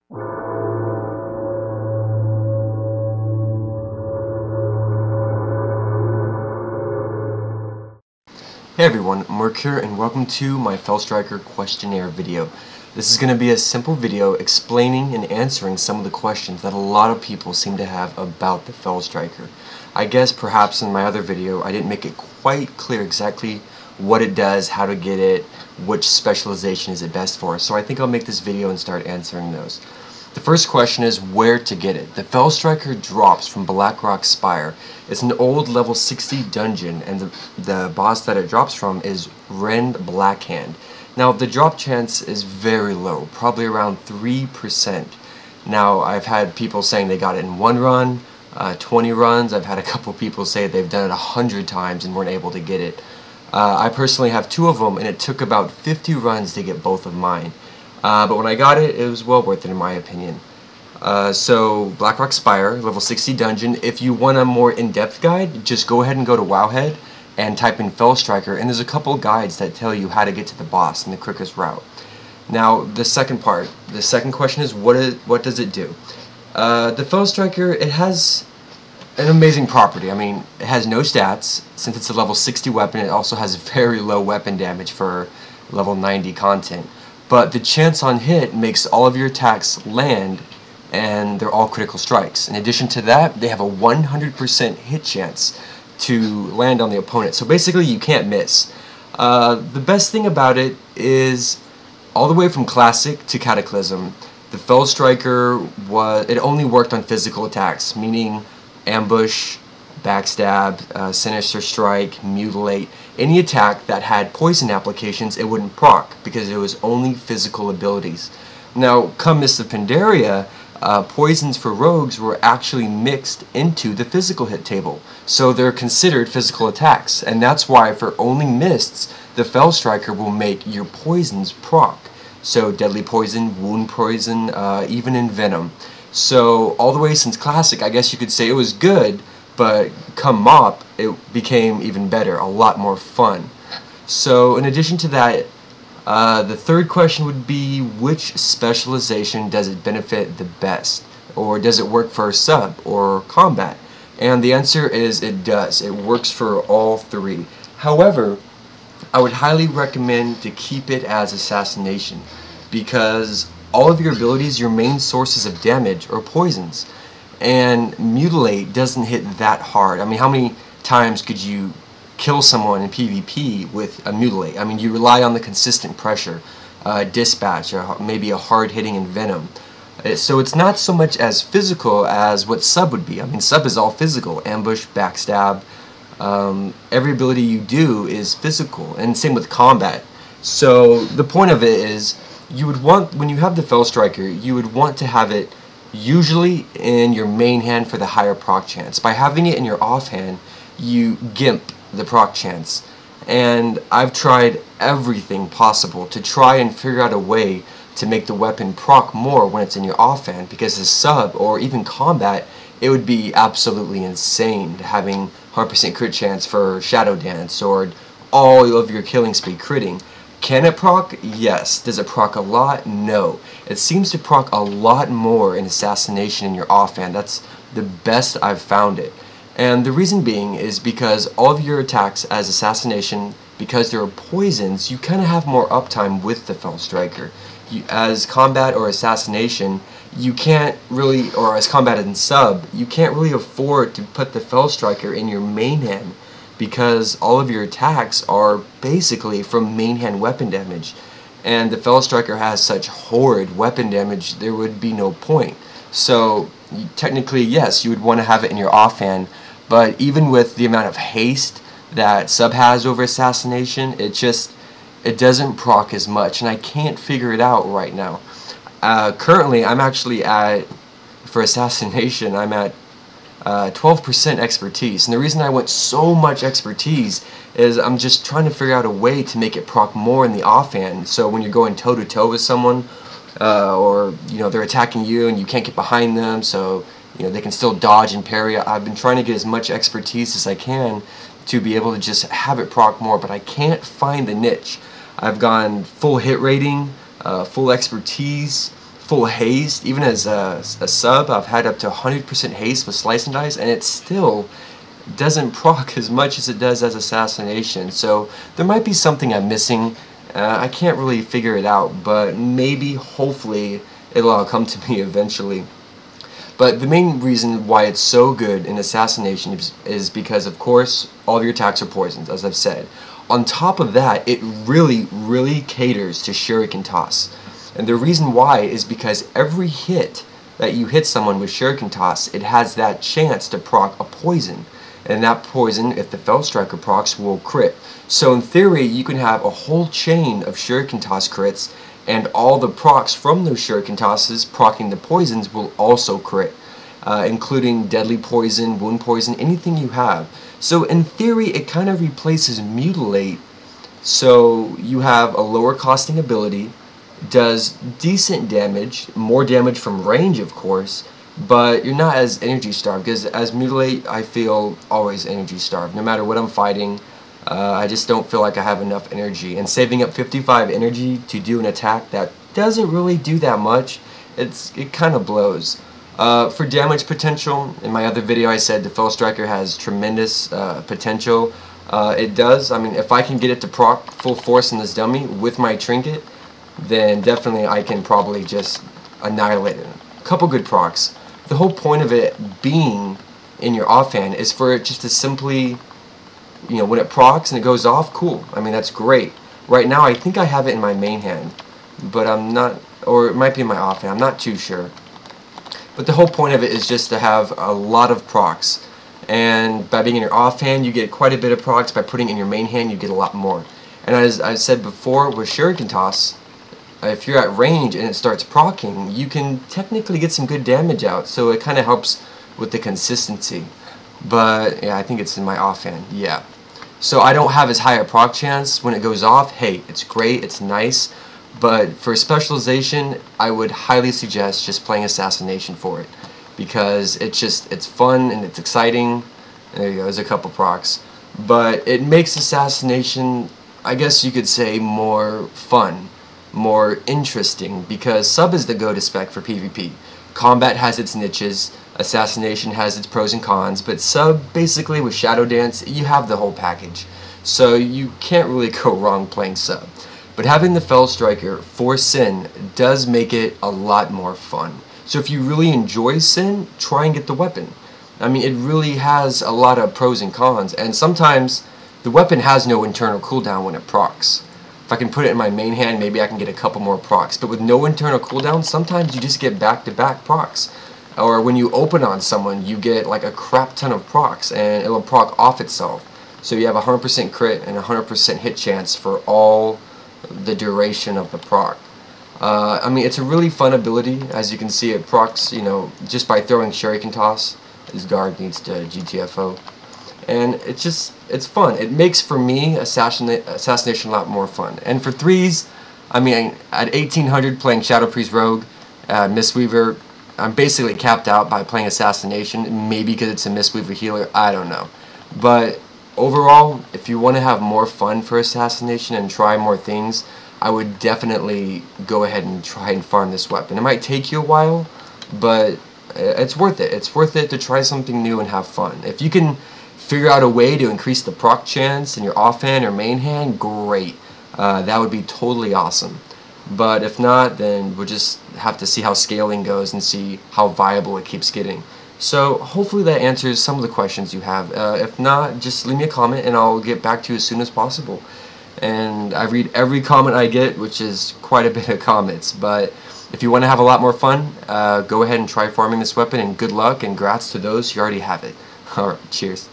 Hey everyone, Mark here and welcome to my Felstriker questionnaire video. This is going to be a simple video explaining and answering some of the questions that a lot of people seem to have about the Felstriker. I guess perhaps in my other video I didn't make it quite clear exactly what it does, how to get it, which specialization is it best for, so I think I'll make this video and start answering those. The first question is where to get it. The Felstriker drops from Blackrock Spire. It's an old level 60 dungeon, and the boss that it drops from is Rend Blackhand. Now the drop chance is very low, probably around 3%. Now I've had people saying they got it in 1 run, 20 runs. I've had a couple people say they've done it 100 times and weren't able to get it. I personally have 2 of them, and it took about 50 runs to get both of mine. But when I got it, it was well worth it in my opinion. So Blackrock Spire, level 60 dungeon. If you want a more in-depth guide, just go ahead and go to WoWhead and type in Felstriker, and there's a couple guides that tell you how to get to the boss and the quickest route. Now the second part, the second question is what does it do? The Felstriker, it has an amazing property. I mean, it has no stats. Since it's a level 60 weapon, it also has very low weapon damage for level 90 content. But the chance on hit makes all of your attacks land, and they're all critical strikes. In addition to that, they have a 100% hit chance to land on the opponent. So basically, you can't miss. The best thing about it is, all the way from Classic to Cataclysm, the Felstriker it only worked on physical attacks, meaning ambush, backstab, sinister strike, mutilate. Any attack that had poison applications, it wouldn't proc because it was only physical abilities. Now, come Mists of Pandaria, poisons for rogues were actually mixed into the physical hit table, so they're considered physical attacks, and that's why for only mists, the Felstriker will make your poisons proc. So deadly poison, wound poison, even in venom. So all the way since Classic, I guess you could say it was good, but come MOP, it became even better, a lot more fun. So in addition to that, the third question would be, which specialization does it benefit the best? Or does it work for sub or combat? And the answer is it does. It works for all 3. However, I would highly recommend to keep it as assassination, because all of your abilities, your main sources of damage are poisons. And mutilate doesn't hit that hard. I mean, how many times could you kill someone in PvP with a mutilate? I mean, you rely on the consistent pressure, dispatch, or maybe a hard hitting in venom. So it's not so much as physical as what sub would be. I mean, sub is all physical, ambush, backstab. Every ability you do is physical, and same with combat. So the point of it is, you would want, when you have the Felstriker, you would want to have it usually in your main hand for the higher proc chance. By having it in your offhand, you gimp the proc chance. And I've tried everything possible to try and figure out a way to make the weapon proc more when it's in your offhand, because as sub or even combat, it would be absolutely insane having 100% crit chance for Shadow Dance or all of your killing speed critting. Can it proc? Yes. Does it proc a lot? No. It seems to proc a lot more in assassination in your offhand. That's the best I've found it. And the reason being is because all of your attacks as assassination, because there are poisons, you kind of have more uptime with the Felstriker. As combat or assassination, you can't really, or as combat and sub, you can't really afford to put the Felstriker in your main hand, because all of your attacks are basically from main hand weapon damage, and the Felstriker has such horrid weapon damage there would be no point. So technically yes, you would want to have it in your offhand, but even with the amount of haste that sub has over assassination, it doesn't proc as much, and I can't figure it out right now. Currently I'm actually for assassination, I'm at 12% expertise, and the reason I went so much expertise is I'm just trying to figure out a way to make it proc more in the offhand, so when you're going toe to toe with someone, or they're attacking you and you can't get behind them, so they can still dodge and parry. I've been trying to get as much expertise as I can to be able to just have it proc more, but I can't find the niche. I've gone full hit rating, full expertise, full haste. Even as a sub, I've had up to 100% haste with Slice and Dice, and it still doesn't proc as much as it does as Assassination. So there might be something I'm missing. I can't really figure it out, but maybe, hopefully, it'll all come to me eventually. But the main reason why it's so good in Assassination is because, of course, all of your attacks are poisoned, as I've said. On top of that, it really caters to Shuriken Toss. And the reason why is because every hit that you hit someone with Shuriken Toss, it has that chance to proc a poison. And that poison, if the Felstriker procs, will crit. So in theory, you can have a whole chain of Shuriken Toss crits, and all the procs from those Shuriken Tosses proccing the poisons will also crit, including Deadly Poison, Wound Poison, anything you have. So in theory, it kind of replaces Mutilate, so you have a lower costing ability, does decent damage, more damage from range of course, but you're not as energy starved, because as Mutilate I feel always energy starved. No matter what I'm fighting, I just don't feel like I have enough energy, and saving up 55 energy to do an attack that doesn't really do that much, it kind of blows. For damage potential, in my other video I said the Felstriker has tremendous potential. It does. I mean, if I can get it to proc full force in this dummy with my trinket, then definitely I can probably just annihilate it. A couple good procs. The whole point of it being in your offhand is for it just to simply, you know, when it procs and it goes off, cool. I mean, that's great. Right now I think I have it in my main hand, but I'm not, or it might be in my offhand, I'm not too sure. But the whole point of it is just to have a lot of procs. And by being in your offhand, you get quite a bit of procs. By putting it in your main hand, you get a lot more. And as I said before, with Shuriken Toss, if you're at range and it starts proccing, you can technically get some good damage out. So it kind of helps with the consistency. But yeah, I think it's in my offhand. Yeah. So I don't have as high a proc chance when it goes off. Hey, it's great, it's nice. But for specialization, I would highly suggest just playing Assassination for it, because it's fun and it's exciting. There you go, there's a couple procs. But it makes Assassination, I guess you could say, more fun, more interesting, because sub is the go-to spec for PvP. Combat has its niches, Assassination has its pros and cons, but sub, basically with Shadow Dance, you have the whole package. So you can't really go wrong playing sub. But having the Felstriker for Sin does make it a lot more fun. So if you really enjoy Sin, try and get the weapon. I mean, it really has a lot of pros and cons, and sometimes the weapon has no internal cooldown when it procs. If I can put it in my main hand, maybe I can get a couple more procs. But with no internal cooldown, sometimes you just get back-to-back procs. Or when you open on someone, you get like a crap ton of procs, and it'll proc off itself. So you have a 100% crit and a 100% hit chance for all the duration of the proc. I mean, it's a really fun ability. As you can see, it procs, you know, just by throwing Shuriken Toss. His guard needs to GTFO. And it's fun. It makes, for me, Assassination a lot more fun. And for threes, I mean, at 1800 playing Shadow Priest Rogue, Mistweaver, I'm basically capped out by playing Assassination, maybe because it's a Mistweaver healer, I don't know. But overall, if you want to have more fun for Assassination and try more things, I would definitely go ahead and try and farm this weapon. It might take you a while, but it's worth it. It's worth it to try something new and have fun. If you can figure out a way to increase the proc chance in your offhand or main hand, great. That would be totally awesome. But if not, then we'll just have to see how scaling goes and see how viable it keeps getting. So hopefully that answers some of the questions you have. If not, just leave me a comment and I'll get back to you as soon as possible. And I read every comment I get, which is quite a bit of comments. But if you want to have a lot more fun, go ahead and try farming this weapon, and good luck and grats to those who already have it. Alright, cheers.